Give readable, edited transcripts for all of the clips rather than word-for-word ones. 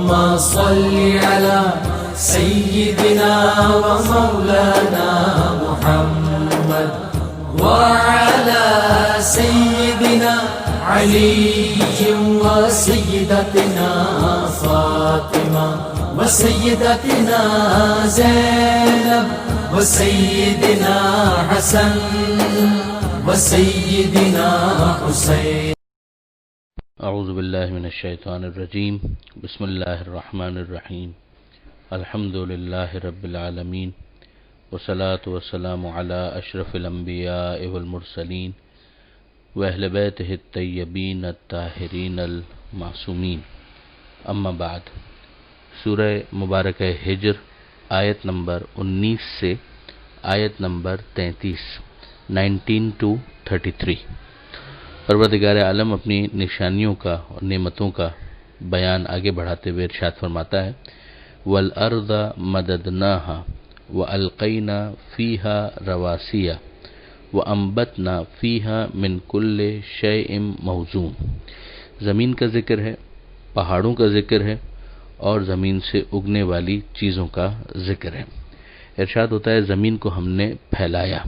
صل على سيدنا ومولانا محمد وعلى سيدنا علي وسيدتنا فاطمة وسيدتنا زينب وسيدنا حسن وسيدنا حسين. اعوذ باللہ من الشیطان الرجیم. بسم اللہ الرحمن الرحیم. الحمد للہ رب العالمین والصلاة والسلام علی اشرف الانبیاء والمرسلین واہل بیتہ الطیبین الطاہرین المعصومین. اما بعد. سورہ مبارکہ ہجر آیت نمبر 19 سے آیت نمبر 33 19 to 33. پروردگار عالم اپنی نشانیوں کا اور نعمتوں کا بیان آگے بڑھاتے ہوئے ارشاد فرماتا ہے وَالْأَرْضَ مَدَدْنَاهَا وَأَلْقَيْنَا فِيهَا رَوَاسِيَ وَأَنبَتْنَا فِيهَا مِنْ كُلِّ شَيْءٍ مَوْزُونٍ. زمین کا ذکر ہے، پہاڑوں کا ذکر ہے اور زمین سے اگنے والی چیزوں کا ذکر ہے. ارشاد ہوتا ہے زمین کو ہم نے پھیلایا،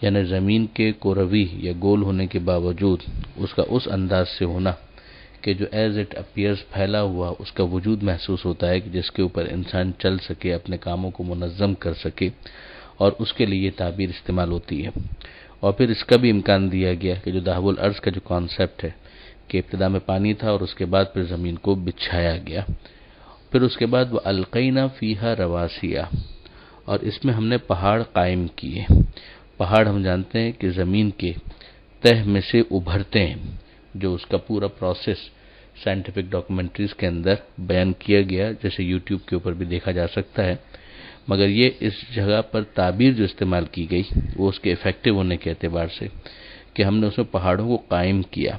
یعنی زمین کے کروی یا گول ہونے کے باوجود اس کا اس انداز سے ہونا کہ جو ایز اٹ اپیئرز پھیلا ہوا اس کا وجود محسوس ہوتا ہے کہ جس کے اوپر انسان چل سکے، اپنے کاموں کو منظم کر سکے، اور اس کے لیے یہ تعبیر استعمال ہوتی ہے. اور پھر اس کا بھی امکان دیا گیا کہ جو دہب الارض کا جو کانسیپٹ ہے کہ ابتدا میں پانی تھا اور اس کے بعد پھر زمین کو بچھایا گیا. پھر اس کے بعد وہ القینا فیہا رواسیہ، اور اس میں ہم نے پہاڑ قائم کیے. پہاڑ ہم جانتے ہیں کہ زمین کے تہ میں سے ابھرتے ہیں، جو اس کا پورا پروسیس سائنٹیفک ڈاکومنٹریز کے اندر بیان کیا گیا، جیسے یوٹیوب کے اوپر بھی دیکھا جا سکتا ہے. مگر یہ اس جگہ پر تعبیر جو استعمال کی گئی وہ اس کے افیکٹو ہونے کے اعتبار سے کہ ہم نے اس میں پہاڑوں کو قائم کیا.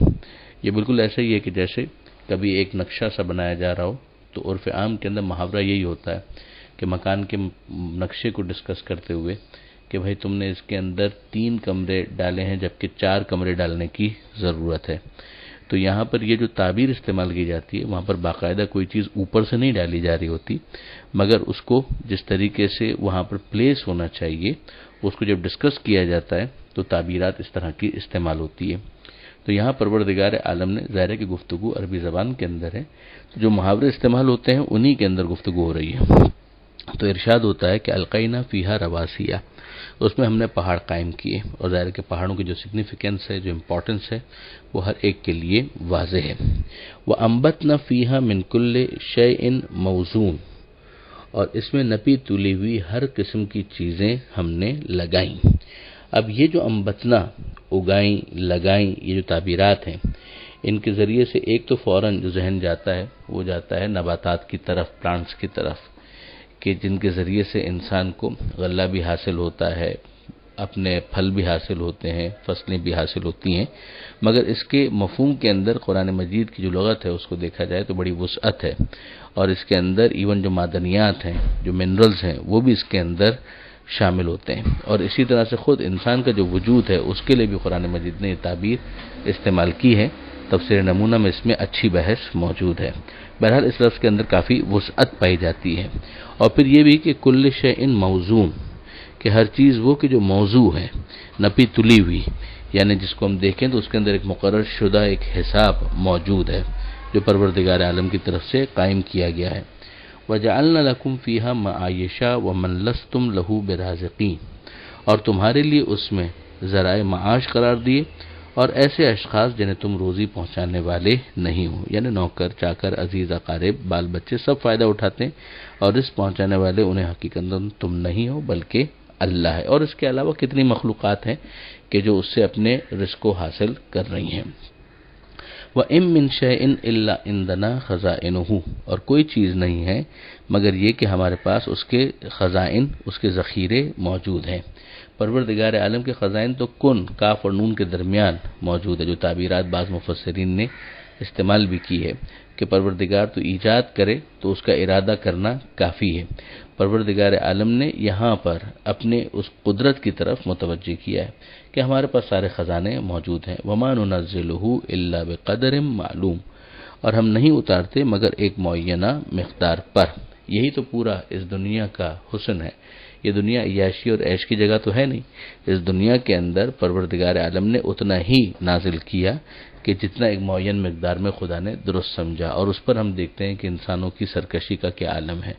یہ بالکل ایسا ہی ہے کہ جیسے کبھی ایک نقشہ سا بنایا جا رہا ہو تو عرف عام کے اندر محاورہ یہی ہوتا ہے کہ مکان کے نقشے کو ڈسکس کرتے ہوئے کہ بھائی تم نے اس کے اندر 3 کمرے ڈالے ہیں جبکہ 4 کمرے ڈالنے کی ضرورت ہے. تو یہاں پر یہ جو تعبیر استعمال کی جاتی ہے وہاں پر باقاعدہ کوئی چیز اوپر سے نہیں ڈالی جا رہی ہوتی، مگر اس کو جس طریقے سے وہاں پر پلیس ہونا چاہیے اس کو جب ڈسکس کیا جاتا ہے تو تعبیرات اس طرح کی استعمال ہوتی ہے. تو یہاں پروردگار عالم نے ظاہر ہے کہ گفتگو عربی زبان کے اندر ہے، تو جو محاورے استعمال ہوتے ہیں انہی کے اندر گفتگو ہو رہی ہے. تو ارشاد ہوتا ہے کہ القینا فیہا رواسیہ، اس میں ہم نے پہاڑ قائم کیے. اور ظاہر ہے کہ پہاڑوں کی جو سگنیفیکنس ہے، جو امپورٹنس ہے، وہ ہر ایک کے لیے واضح ہے. وَأَنبَتْنَا فِيهَا مِنْ كُلِّ شَيْءٍ مَوْزُونٍ، اور اس میں نپی تلی ہوئی ہر قسم کی چیزیں ہم نے لگائیں. اب یہ جو انبتنا، اگائیں، لگائیں، یہ جو تعبیرات ہیں ان کے ذریعے سے ایک تو فوراً جو ذہن جاتا ہے وہ جاتا ہے نباتات کی طرف، پلانٹس کی طرف، کہ جن کے ذریعے سے انسان کو غلہ بھی حاصل ہوتا ہے، اپنے پھل بھی حاصل ہوتے ہیں، فصلیں بھی حاصل ہوتی ہیں. مگر اس کے مفہوم کے اندر قرآن مجید کی جو لغت ہے اس کو دیکھا جائے تو بڑی وسعت ہے، اور اس کے اندر ایون جو معدنیات ہیں، جو منرلز ہیں، وہ بھی اس کے اندر شامل ہوتے ہیں. اور اسی طرح سے خود انسان کا جو وجود ہے اس کے لیے بھی قرآن مجید نے یہ تعبیر استعمال کی ہے. تفسیر نمونہ میں اس میں اچھی بحث موجود ہے. بہرحال اس لفظ کے اندر کافی وسعت پائی جاتی ہے. اور پھر یہ بھی کہ کل شیء موزون، کہ ہر چیز وہ کہ جو موضوع ہے، نپی تلی ہوئی، یعنی جس کو ہم دیکھیں تو اس کے اندر ایک مقرر شدہ ایک حساب موجود ہے جو پروردگار عالم کی طرف سے قائم کیا گیا ہے. وَجَعَلْنَا لَكُمْ فِيهَا مَعَایِشَ وَمَنْ لَسْتُمْ لَهُ بِرَازِقِينَ، اور تمہارے لیے اس میں ذرائع معاش قرار دیے اور ایسے اشخاص جنہیں تم روزی پہنچانے والے نہیں ہو، یعنی نوکر، چاکر، عزیز اقارب، بال بچے سب فائدہ اٹھاتے ہیں، اور رزق پہنچانے والے انہیں حقیقت تم نہیں ہو بلکہ اللہ ہے. اور اس کے علاوہ کتنی مخلوقات ہیں کہ جو اس سے اپنے رزق کو حاصل کر رہی ہیں. وَإِن مِّن شَيْءٍ إِلَّا عِندَنَا خَزَائِنُهُ، اور کوئی چیز نہیں ہے مگر یہ کہ ہمارے پاس اس کے خزائن، اس کے ذخیرے موجود ہیں. پروردگار عالم کے خزائن تو کن، کاف اور نون کے درمیان موجود ہے، جو تعبیرات بعض مفسرین نے استعمال بھی کی ہے کہ پروردگار تو ایجاد کرے تو اس کا ارادہ کرنا کافی ہے. پروردگار عالم نے یہاں پر اپنے اس قدرت کی طرف متوجہ کیا ہے کہ ہمارے پاس سارے خزانے موجود ہیں. وَمَا نُنَزِّلُهُ إِلَّا بِقَدَرٍ مَعْلُوم، اور ہم نہیں اتارتے مگر ایک معینہ مقدار پر۔ یہی تو پورا اس دنیا کا حسن ہے۔ یہ دنیا عیاشی اور عیش کی جگہ تو ہے نہیں۔ اس دنیا کے اندر پروردگار عالم نے اتنا ہی نازل کیا کہ جتنا ایک معین مقدار میں خدا نے درست سمجھا، اور اس پر ہم دیکھتے ہیں کہ انسانوں کی سرکشی کا کیا عالم ہے۔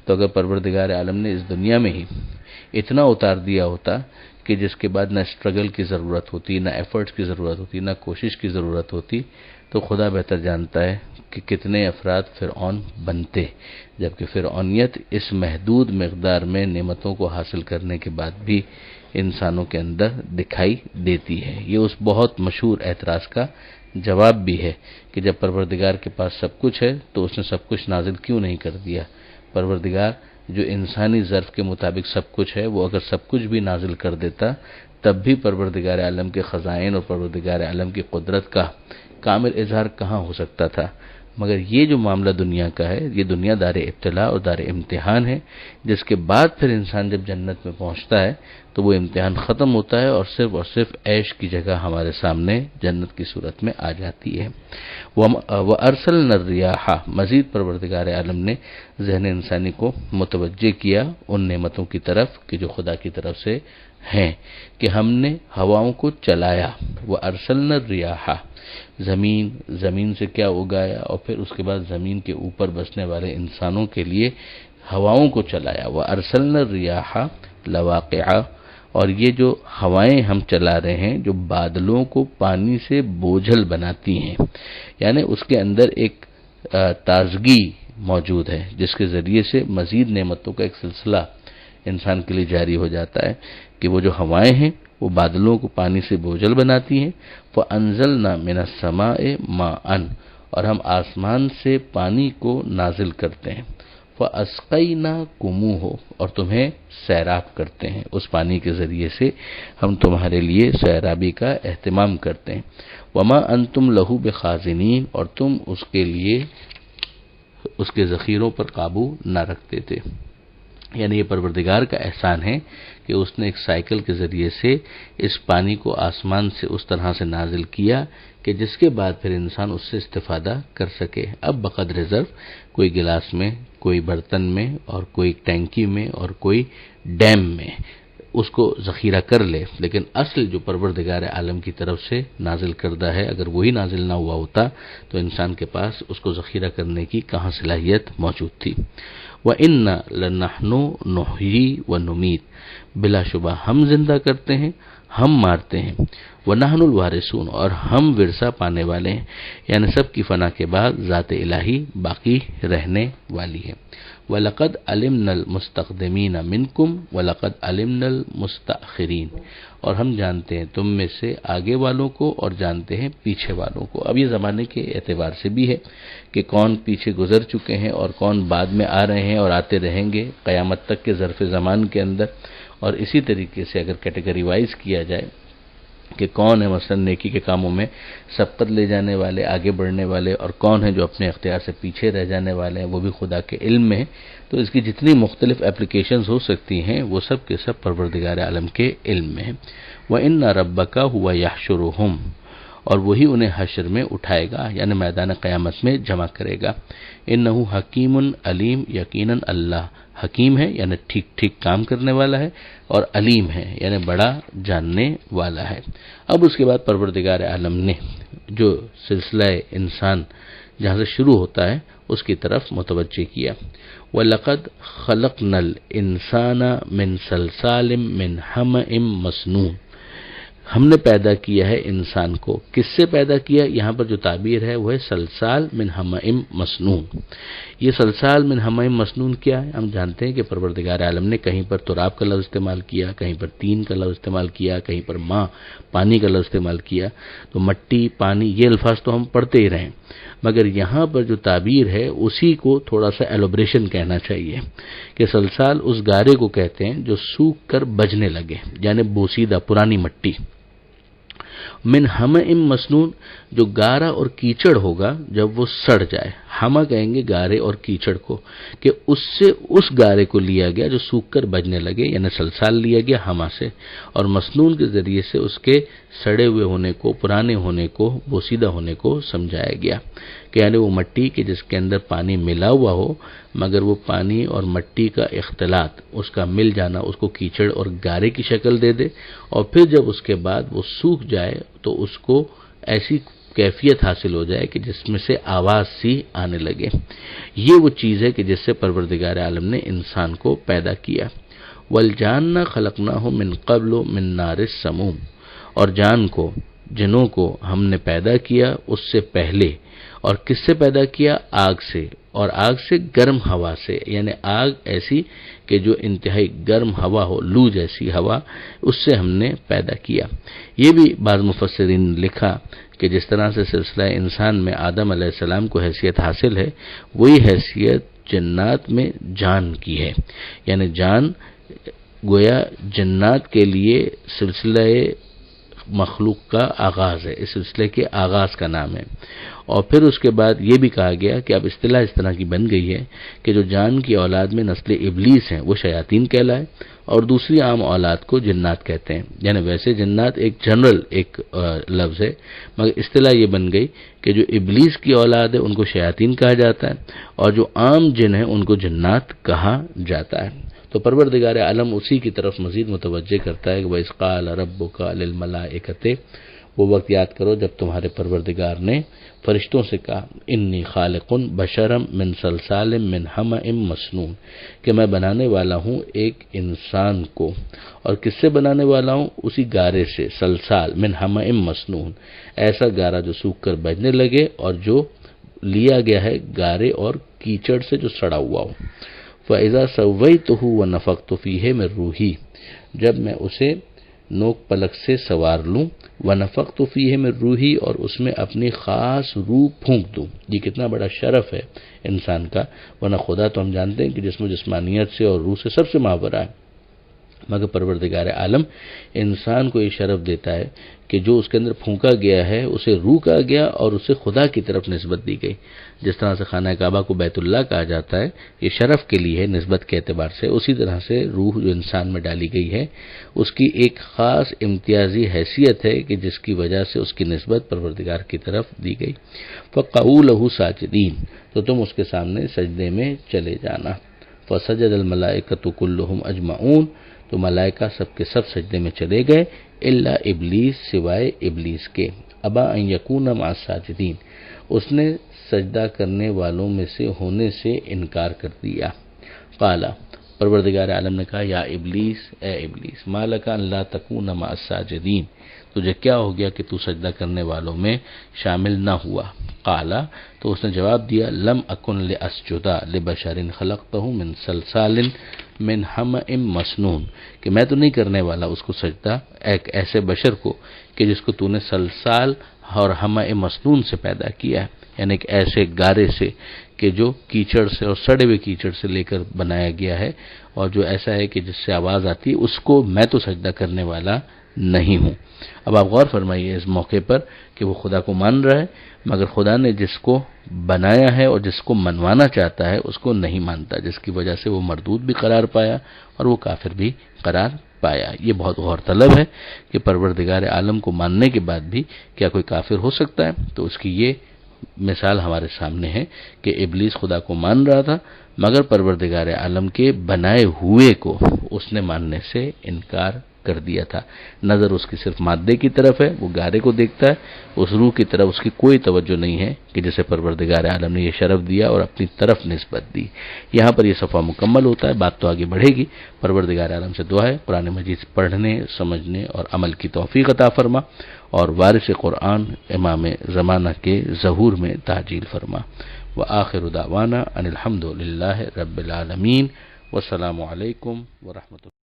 تو اگر پروردگار عالم نے اس دنیا میں ہی اتنا اتار دیا ہوتا کہ جس کے بعد نہ اسٹرگل کی ضرورت ہوتی، نہ ایفرٹس کی ضرورت ہوتی، نہ کوشش کی ضرورت ہوتی، تو خدا بہتر جانتا ہے کہ کتنے افراد فرعون بنتے، جبکہ فرعونیت اس محدود مقدار میں نعمتوں کو حاصل کرنے کے بعد بھی انسانوں کے اندر دکھائی دیتی ہے۔ یہ اس بہت مشہور اعتراض کا جواب بھی ہے کہ جب پروردگار کے پاس سب کچھ ہے تو اس نے سب کچھ نازل کیوں نہیں کر دیا؟ پروردگار جو انسانی ظرف کے مطابق سب کچھ ہے، وہ اگر سب کچھ بھی نازل کر دیتا تب بھی پروردگار عالم کے خزائن اور پروردگار عالم کی قدرت کا کامل اظہار کہاں ہو سکتا تھا؟ مگر یہ جو معاملہ دنیا کا ہے، یہ دنیا دار ابتلاء اور دار امتحان ہے، جس کے بعد پھر انسان جب جنت میں پہنچتا ہے تو وہ امتحان ختم ہوتا ہے اور صرف عیش کی جگہ ہمارے سامنے جنت کی صورت میں آ جاتی ہے۔ وَأَرْسَلْنَا الرِّيَاحَ، مزید پروردگار عالم نے ذہن انسانی کو متوجہ کیا ان نعمتوں کی طرف کہ جو خدا کی طرف سے ہیں، کہ ہم نے ہواؤں کو چلایا۔ وَأَرْسَلْنَا الرِّيَاحَ، زمین سے کیا اگایا، اور پھر اس کے بعد زمین کے اوپر بسنے والے انسانوں کے لیے ہواؤں کو چلایا۔ وَأَرْسَلْنَا الرِّيَاحَ لَوَاقِعَ، اور یہ جو ہوائیں ہم چلا رہے ہیں جو بادلوں کو پانی سے بوجھل بناتی ہیں، یعنی اس کے اندر ایک تازگی موجود ہے جس کے ذریعے سے مزید نعمتوں کا ایک سلسلہ انسان کے لیے جاری ہو جاتا ہے کہ وہ جو ہوائیں ہیں وہ بادلوں کو پانی سے بوجھل بناتی ہیں۔ فَأَنزَلْنَا مِنَ السَّمَاءِ مَاءً، اور ہم آسمان سے پانی کو نازل کرتے ہیں۔ فَأَسْقَيْنَاكُمُوهُ، اور تمہیں سیراب کرتے ہیں، اس پانی کے ذریعے سے ہم تمہارے لیے سیرابی کا اہتمام کرتے ہیں۔ وَمَا أَنْتُمْ لَهُ بِخَازِنِينَ، اور تم اس کے لیے اس کے ذخیروں پر قابو نہ رکھتے تھے۔ یعنی یہ پروردگار کا احسان ہے کہ اس نے ایک سائیکل کے ذریعے سے اس پانی کو آسمان سے اس طرح سے نازل کیا کہ جس کے بعد پھر انسان اس سے استفادہ کر سکے۔ اب بقدر ظرف کوئی گلاس میں، کوئی برتن میں، اور کوئی ٹینکی میں، اور کوئی ڈیم میں اس کو ذخیرہ کر لے، لیکن اصل جو پروردگار عالم کی طرف سے نازل کردہ ہے اگر وہی نازل نہ ہوا ہوتا تو انسان کے پاس اس کو ذخیرہ کرنے کی کہاں صلاحیت موجود تھی۔ وَإِنَّا لَنَحْنُ نُحْيِي وَنُمِيتُ، بلا شبہ ہم زندہ کرتے ہیں، ہم مارتے ہیں۔ وَنَحْنُ الْوَارِثُونَ، اور ہم ورثہ پانے والے ہیں، یعنی سب کی فنا کے بعد ذات الہی باقی رہنے والی ہے۔ وَلَقَدْ عَلِمْنَا الْمُسْتَقْدِمِينَ مِنْكُمْ وَلَقَدْ عَلِمْنَا الْمُسْتَأْخِرِينَ، اور ہم جانتے ہیں تم میں سے آگے والوں کو اور جانتے ہیں پیچھے والوں کو۔ اب یہ زمانے کے اعتبار سے بھی ہے کہ کون پیچھے گزر چکے ہیں اور کون بعد میں آ رہے ہیں اور آتے رہیں گے قیامت تک کے ظرف زمان کے اندر، اور اسی طریقے سے اگر کیٹیگری وائز کیا جائے کہ کون ہے مثلا نیکی کے کاموں میں سبقت لے جانے والے، آگے بڑھنے والے، اور کون ہے جو اپنے اختیار سے پیچھے رہ جانے والے ہیں، وہ بھی خدا کے علم میں ہے۔ تو اس کی جتنی مختلف اپلیکیشنز ہو سکتی ہیں وہ سب کے سب پروردگار عالم کے علم میں ہیں۔ وَإِنَّ رَبَّكَ هُوَ يَحْشُرُهُمْ، اور وہی انہیں حشر میں اٹھائے گا، یعنی میدان قیامت میں جمع کرے گا۔ اِنَّهُ حَكِيمٌ علیم، یقیناً اللہ حکیم ہے یعنی ٹھیک ٹھیک کام کرنے والا ہے، اور علیم ہے یعنی بڑا جاننے والا ہے۔ اب اس کے بعد پروردگار عالم نے جو سلسلہ انسان جہاں سے شروع ہوتا ہے اس کی طرف متوجہ کیا۔ وَلَقَدْ خَلَقْنَا الْإِنسَانَ مِنْ صَلْصَالٍ مِنْ حَمَإٍ مَسْنُونٍ، ہم نے پیدا کیا ہے انسان کو، کس سے پیدا کیا؟ یہاں پر جو تعبیر ہے وہ ہے سلسال من حمأ مسنون۔ یہ سلسال من حمأ مسنون کیا ہے؟ ہم جانتے ہیں کہ پروردگار عالم نے کہیں پر تراب کا لفظ استعمال کیا، کہیں پر تین کا لفظ استعمال کیا، کہیں پر ماں پانی کا لفظ استعمال کیا، تو مٹی، پانی، یہ الفاظ تو ہم پڑھتے ہی رہے، مگر یہاں پر جو تعبیر ہے اسی کو تھوڑا سا ایلوبریشن کہنا چاہیے کہ سلسال اس گارے کو کہتے ہیں جو سوکھ کر بجنے لگے، یعنی بوسیدہ پرانی مٹی۔ من حمأ مسنون، جو گارا اور کیچڑ ہوگا جب وہ سڑ جائے، ہما کہیں گے گارے اور کیچڑ کو، کہ اس سے اس گارے کو لیا گیا جو سوکھ کر بجنے لگے، یعنی سلسال لیا گیا ہما سے، اور مسنون کے ذریعے سے اس کے سڑے ہوئے ہونے کو، پرانے ہونے کو، بوسیدہ ہونے کو سمجھایا گیا کہ یعنی وہ مٹی کہ جس کے اندر پانی ملا ہوا ہو، مگر وہ پانی اور مٹی کا اختلاط، اس کا مل جانا اس کو کیچڑ اور گارے کی شکل دے دے، اور پھر جب اس کے بعد وہ سوکھ جائے تو اس کو ایسی کیفیت حاصل ہو جائے کہ جس میں سے آواز سی آنے لگے۔ یہ وہ چیز ہے کہ جس سے پروردگار عالم نے انسان کو پیدا کیا۔ وَالْجَانَّ خَلَقْنَاهُ مِنْ قَبْلُ مِنْ نَارِ السَّمُومِ، اور جان کو، جنوں کو ہم نے پیدا کیا اس سے پہلے، اور کس سے پیدا کیا؟ آگ سے، اور آگ سے گرم ہوا سے، یعنی آگ ایسی کہ جو انتہائی گرم ہوا ہو، لو جیسی ہوا، اس سے ہم نے پیدا کیا۔ یہ بھی بعض مفسرین نے لکھا کہ جس طرح سے سلسلہ انسان میں آدم علیہ السلام کو حیثیت حاصل ہے، وہی حیثیت جنات میں جان کی ہے، یعنی جان گویا جنات کے لیے سلسلہ مخلوق کا آغاز ہے، اس سلسلے کے آغاز کا نام ہے۔ اور پھر اس کے بعد یہ بھی کہا گیا کہ اب اصطلاح اس طرح کی بن گئی ہے کہ جو جان کی اولاد میں نسل ابلیس ہیں وہ شیاطین کہلائے، اور دوسری عام اولاد کو جنات کہتے ہیں۔ یعنی ویسے جنات ایک جنرل ایک لفظ ہے، مگر اصطلاح یہ بن گئی کہ جو ابلیس کی اولاد ہے ان کو شیاطین کہا جاتا ہے، اور جو عام جن ہیں ان کو جنات کہا جاتا ہے۔ تو پروردگار عالم اسی کی طرف مزید متوجہ کرتا ہے کہ وَإِذْ قَالَ رَبُّكَ لِلْمَلَائِكَةِ، وہ وقت یاد کرو جب تمہارے پروردگار نے فرشتوں سے کہا انی خالق بشرا من صلصال من حمأ مسنون، کہ میں بنانے والا ہوں ایک انسان کو، اور کس سے بنانے والا ہوں؟ اسی گارے سے، صلصال من حمأ مسنون، ایسا گارا جو سوکھ کر بجنے لگے اور جو لیا گیا ہے گارے اور کیچڑ سے جو سڑا ہوا ہو۔ فَإِذَا سَوَّيْتُهُ وَنَفَخْتُ فِيهِ مِن رُوحِي، جب میں اسے نوک پلک سے سوار لوں، وَنَفَخْتُ فِيهِ مِن رُوحِي، اور اس میں اپنی خاص روح پھونک دوں۔ یہ کتنا بڑا شرف ہے انسان کا، ورنہ خدا تو ہم جانتے ہیں کہ جسم و جسمانیت سے اور روح سے سب سے ماورا ہے، مگر پروردگار عالم انسان کو یہ شرف دیتا ہے کہ جو اس کے اندر پھونکا گیا ہے اسے روح کہا گیا اور اسے خدا کی طرف نسبت دی گئی۔ جس طرح سے خانہ کعبہ کو بیت اللہ کہا جاتا ہے، یہ شرف کے لیے ہے نسبت کے اعتبار سے، اسی طرح سے روح جو انسان میں ڈالی گئی ہے اس کی ایک خاص امتیازی حیثیت ہے کہ جس کی وجہ سے اس کی نسبت پروردگار کی طرف دی گئی۔ فَقَعُوا لَهُ سَاجِدِينَ، تو تم اس کے سامنے سجدے میں چلے جانا۔ فَسَجَدَ الْمَلَائِكَةُ كُلُّهُمْ أَجْمَعُونَ، تو ملائکہ سب کے سب سجدے میں چلے گئے، الا ابلیس، سوائے ابلیس کے، ابا ان یکون مع الساجدین، اس نے سجدہ کرنے والوں میں سے ہونے سے انکار کر دیا۔ قال، پروردگار عالم نے کہا یا ابلیس، اے ابلیس، ما لک ان لا تکون مع الساجدین، تجھے کیا ہو گیا کہ تو سجدہ کرنے والوں میں شامل نہ ہوا؟ قال، تو اس نے جواب دیا لم اکن لاسجد لبشر خلقته من صلصال من حمأ مسنون، کہ میں تو نہیں کرنے والا اس کو سجدہ ایک ایسے بشر کو کہ جس کو تو نے صلصال اور حمأ مسنون سے پیدا کیا ہے، یعنی ایک ایسے گارے سے کہ جو کیچڑ سے اور سڑے ہوئے کیچڑ سے لے کر بنایا گیا ہے، اور جو ایسا ہے کہ جس سے آواز آتی ہے، اس کو میں تو سجدہ کرنے والا نہیں ہوں۔ اب آپ غور فرمائیے اس موقع پر کہ وہ خدا کو مان رہا ہے، مگر خدا نے جس کو بنایا ہے اور جس کو منوانا چاہتا ہے اس کو نہیں مانتا، جس کی وجہ سے وہ مردود بھی قرار پایا اور وہ کافر بھی قرار پایا۔ یہ بہت غور طلب ہے کہ پروردگار عالم کو ماننے کے بعد بھی کیا کوئی کافر ہو سکتا ہے؟ تو اس کی یہ مثال ہمارے سامنے ہے کہ ابلیس خدا کو مان رہا تھا، مگر پروردگار عالم کے بنائے ہوئے کو اس نے ماننے سے انکار کر دیا تھا۔ نظر اس کی صرف مادے کی طرف ہے، وہ گارے کو دیکھتا ہے، اس روح کی طرف اس کی کوئی توجہ نہیں ہے کہ جسے پروردگار عالم نے یہ شرف دیا اور اپنی طرف نسبت دی۔ یہاں پر یہ صفحہ مکمل ہوتا ہے، بات تو آگے بڑھے گی۔ پروردگار عالم سے دعا ہے قرآن مجید پڑھنے، سمجھنے اور عمل کی توفیق عطا فرما، اور وارث قرآن امام زمانہ کے ظہور میں تعجیل فرما۔ وآخر دعوانا ان الحمد للہ رب العالمین، والسلام علیکم ورحمۃ اللہ۔